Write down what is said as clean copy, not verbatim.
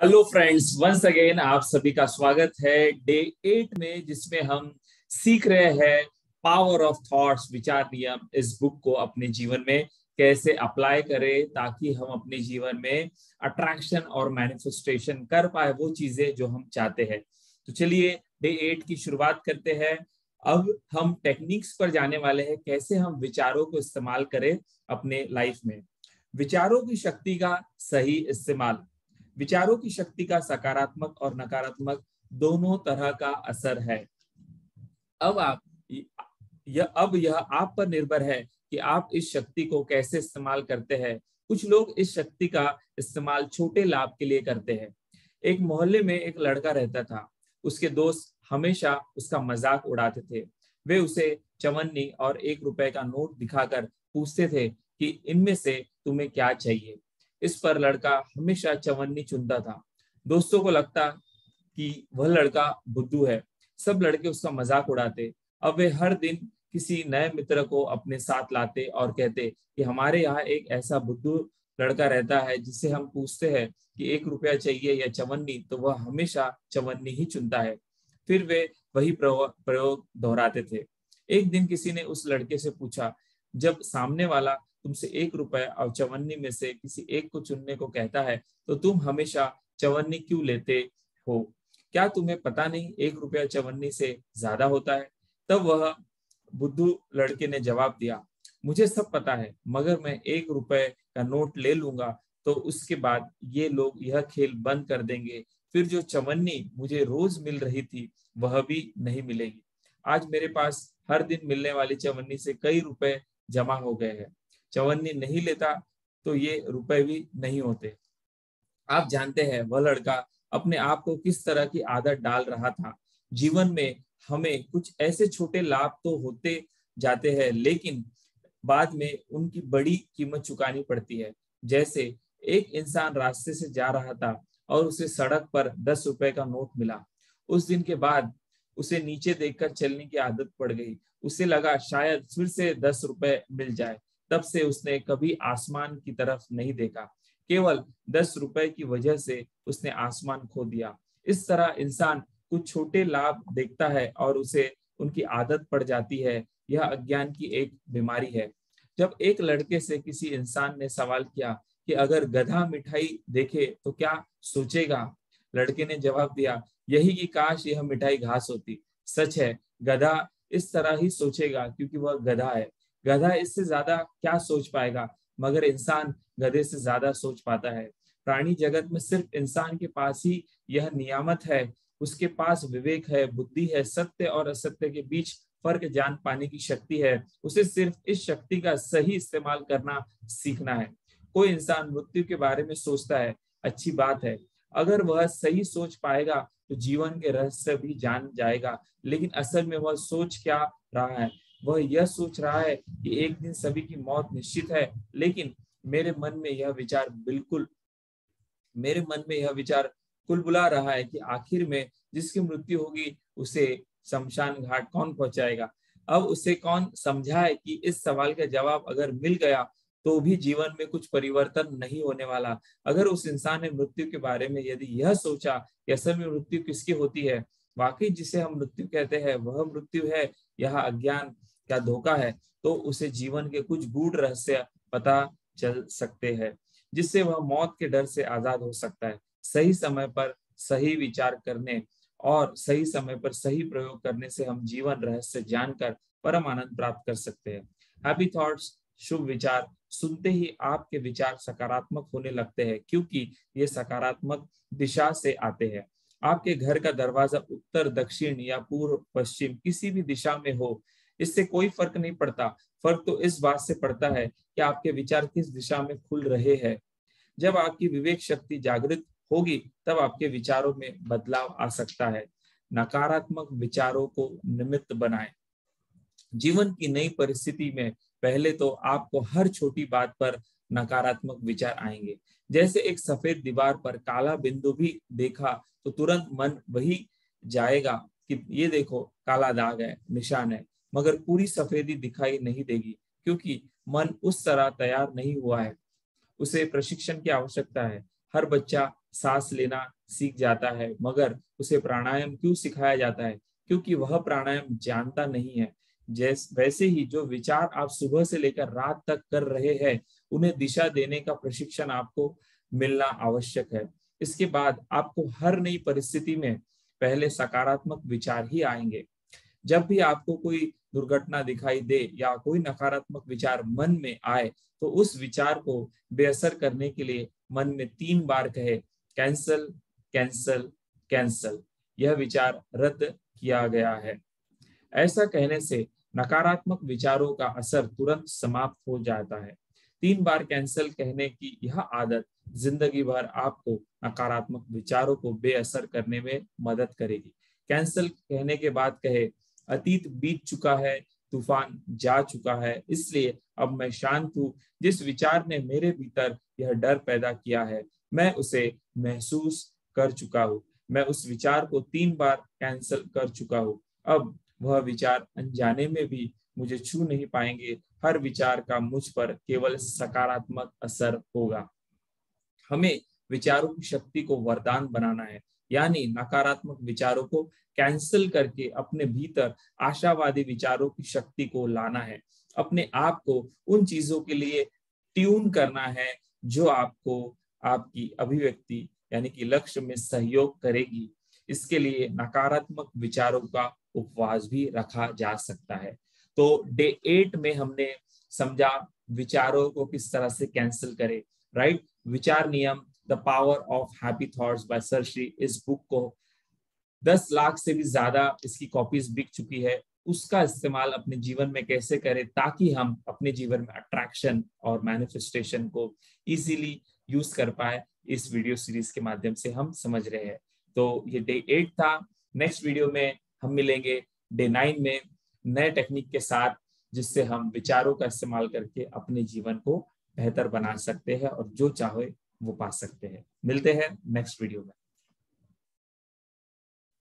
Hello friends, once again आप सभी का स्वागत है डे 8 में, जिसमें हम सीख रहे हैं पावर ऑफ थॉट्स, विचार नियम। इस बुक को अपने जीवन में कैसे अप्लाई करें ताकि हम अपने जीवन में अट्रैक्शन और मैनिफेस्टेशन कर पाए वो चीजें जो हम चाहते हैं। तो चलिए डे 8 की शुरुआत करते हैं। अब हम टेक्निक्स पर जाने वाले हैं, कैसे हम विचारों को इस्तेमाल करें अपने लाइफ में। विचारों की शक्ति का सही इस्तेमाल। विचारों की शक्ति का सकारात्मक और नकारात्मक दोनों तरह का असर है। अब आप यह आप पर निर्भर है कि आप इस शक्ति को कैसे इस्तेमाल करते हैं। कुछ लोग इस शक्ति का इस्तेमाल छोटे लाभ के लिए करते हैं। एक मोहल्ले में एक लड़का रहता था। उसके दोस्त हमेशा उसका मजाक उड़ाते थे। वे उसे चवन्नी और 1 रुपए का नोट दिखाकर पूछते थे कि इनमें से तुम्हें क्या चाहिए। इस पर लड़का हमेशा चवन्नी चुनता था। दोस्तों को लगता कि वह लड़का बुद्धू है। सब लड़के उसका मजाक उड़ाते। अब वे हर दिन किसी नए मित्र को अपने साथ लाते और कहते कि हमारे यहाँ एक ऐसा बुद्धू लड़का रहता है जिससे हम पूछते हैं कि 1 रुपया चाहिए या चवन्नी, तो वह हमेशा चवन्नी ही चुनता है। फिर वे वही प्रयोग दोहराते थे। एक दिन किसी ने उस लड़के से पूछा, जब सामने वाला तुमसे 1 रुपए और चवन्नी में से किसी एक को चुनने को कहता है, तो तुम हमेशा चवन्नी क्यों लेते हो? क्या तुम्हें पता नहीं 1 रुपया चवन्नी से ज्यादा होता है? तब वह बुद्धू लड़के ने जवाब दिया, मुझे सब पता है, मगर मैं 1 रुपए का नोट ले लूंगा तो उसके बाद ये लोग यह खेल बंद कर देंगे। फिर जो चवन्नी मुझे रोज मिल रही थी वह भी नहीं मिलेगी। आज मेरे पास हर दिन मिलने वाली चवन्नी से कई रुपए जमा हो गए हैं। चवन्नी नहीं लेता तो ये रुपए भी नहीं होते। आप जानते हैं वह लड़का अपने आप को किस तरह की आदत डाल रहा था। जीवन में हमें कुछ ऐसे छोटे लाभ तो होते जाते हैं, लेकिन बाद में उनकी बड़ी कीमत चुकानी पड़ती है। जैसे एक इंसान रास्ते से जा रहा था और उसे सड़क पर 10 रुपए का नोट मिला। उस दिन के बाद उसे नीचे देखकर चलने की आदत पड़ गई। उसे लगा शायद फिर से 10 रुपए मिल जाए। तब से उसने कभी आसमान की तरफ नहीं देखा। केवल 10 रुपए की वजह से उसने आसमान खो दिया। इस तरह इंसान कुछ छोटे लाभ देखता है और उसे उनकी आदत पड़ जाती है। यह अज्ञान की एक बीमारी है। जब एक लड़के से किसी इंसान ने सवाल किया कि अगर गधा मिठाई देखे तो क्या सोचेगा, लड़के ने जवाब दिया, यही कि काश यह मिठाई घास होती। सच है, गधा इस तरह ही सोचेगा क्योंकि वह गधा है। गधा इससे ज्यादा क्या सोच पाएगा, मगर इंसान गधे से ज्यादा सोच पाता है। प्राणी जगत में सिर्फ इंसान के पास ही यह नियामत है। उसके पास विवेक है, बुद्धि है, सत्य और असत्य के बीच फर्क जान पाने की शक्ति है। उसे सिर्फ इस शक्ति का सही इस्तेमाल करना सीखना है। कोई इंसान मृत्यु के बारे में सोचता है, अच्छी बात है। अगर वह सही सोच पाएगा तो जीवन के रहस्य भी जान जाएगा। लेकिन असल में वह सोच क्या रहा है? वह यह सोच रहा है कि एक दिन सभी की मौत निश्चित है। लेकिन मेरे मन में यह विचार बिल्कुल मेरे मन में यह विचार कुलबुला रहा है कि आखिर में जिसकी मृत्यु होगी उसे शमशान घाट कौन पहुंचाएगा? अब उसे कौन समझाए कि इस सवाल का जवाब अगर मिल गया तो भी जीवन में कुछ परिवर्तन नहीं होने वाला। अगर उस इंसान ने मृत्यु के बारे में यदि यह सोचा कि असल में मृत्यु किसकी होती है, वाकई जिसे हम मृत्यु कहते हैं वह मृत्यु है, यह अज्ञान का धोखा है, तो उसे जीवन के कुछ गूढ़ रहस्य पता चल सकते हैं, जिससे वह मौत के डर से आजाद हो सकता है। सही समय पर सही विचार करने और सही समय पर सही प्रयोग करने से हम जीवन रहस्य जानकर परम आनंद प्राप्त कर सकते हैं। हैप्पी थॉट्स, शुभ विचार सुनते ही आपके विचार सकारात्मक होने लगते हैं, क्योंकि ये सकारात्मक दिशा से आते हैं। आपके घर का दरवाजा उत्तर, दक्षिण या पूर्व, पश्चिम किसी भी दिशा में हो, इससे कोई फर्क नहीं पड़ता। फर्क तो इस बात से पड़ता है कि आपके विचार किस दिशा में खुल रहे हैं। जब आपकी विवेक शक्ति जागृत होगी तब आपके विचारों में बदलाव आ सकता है। नकारात्मक विचारों को निमित्त बनाएं। जीवन की नई परिस्थिति में पहले तो आपको हर छोटी बात पर नकारात्मक विचार आएंगे। जैसे एक सफेद दीवार पर काला बिंदु भी देखा तो तुरंत मन वही जाएगा कि ये देखो काला दाग है, निशान है, मगर पूरी सफेदी दिखाई नहीं देगी, क्योंकि मन उस तरह तैयार नहीं हुआ है। उसे प्रशिक्षण की आवश्यकता है। हर बच्चा सांस लेना सीख जाता है, मगर उसे प्राणायाम क्यों सिखाया जाता है? क्योंकि वह प्राणायाम जानता नहीं है। वैसे ही जो विचार आप सुबह से लेकर रात तक कर रहे हैं, उन्हें दिशा देने का प्रशिक्षण आपको मिलना आवश्यक है। इसके बाद आपको हर नई परिस्थिति में पहले सकारात्मक विचार ही आएंगे। जब भी आपको कोई दुर्घटना दिखाई दे या कोई नकारात्मक विचार मन में आए, तो उस विचार को बेअसर करने के लिए मन में 3 बार कहे, कैंसल कैंसल कैंसल, यह विचार रद्द किया गया है। ऐसा कहने से नकारात्मक विचारों का असर तुरंत समाप्त हो जाता है। 3 बार कैंसल कहने की यह आदत जिंदगी भर आपको नकारात्मक विचारों को बेअसर करने में मदद करेगी। कैंसल कहने के बाद कहे, अतीत बीत चुका है, तूफान जा चुका है, इसलिए अब मैं शांत हूँ। जिस विचार ने मेरे भीतर यह डर पैदा किया है, मैं उसे महसूस कर चुका हूँ। मैं उस विचार को 3 बार कैंसल कर चुका हूँ। अब वह विचार अनजाने में भी मुझे छू नहीं पाएंगे। हर विचार का मुझ पर केवल सकारात्मक असर होगा। हमें विचारों की शक्ति को वरदान बनाना है, यानी नकारात्मक विचारों को कैंसिल करके अपने भीतर आशावादी विचारों की शक्ति को लाना है। अपने आप को उन चीजों के लिए ट्यून करना है जो आपको आपकी अभिव्यक्ति यानी कि लक्ष्य में सहयोग करेगी। इसके लिए नकारात्मक विचारों का उपवास भी रखा जा सकता है। तो डे 8 में हमने समझा विचारों को किस तरह से कैंसिल करें, राइट। विचार नियम, the power of happy thoughts bye sir Shri. इस बुक को 10 लाख से भी ज्यादा इसकी कॉपीज बिक चुकी है। उसका इस्तेमाल अपने जीवन में कैसे करें ताकि हम अपने जीवन में अट्रैक्शन और मैनिफेस्टेशन को इजीली यूज कर पाए, इस वीडियो सीरीज के माध्यम से हम समझ रहे हैं। तो ये डे 8 था। नेक्स्ट वीडियो में हम मिलेंगे डे 9 में नए टेक्निक के साथ, जिससे हम विचारों का इस्तेमाल करके अपने जीवन को बेहतर बना सकते हैं और जो चाहे वो पा सकते हैं। मिलते हैं नेक्स्ट वीडियो में।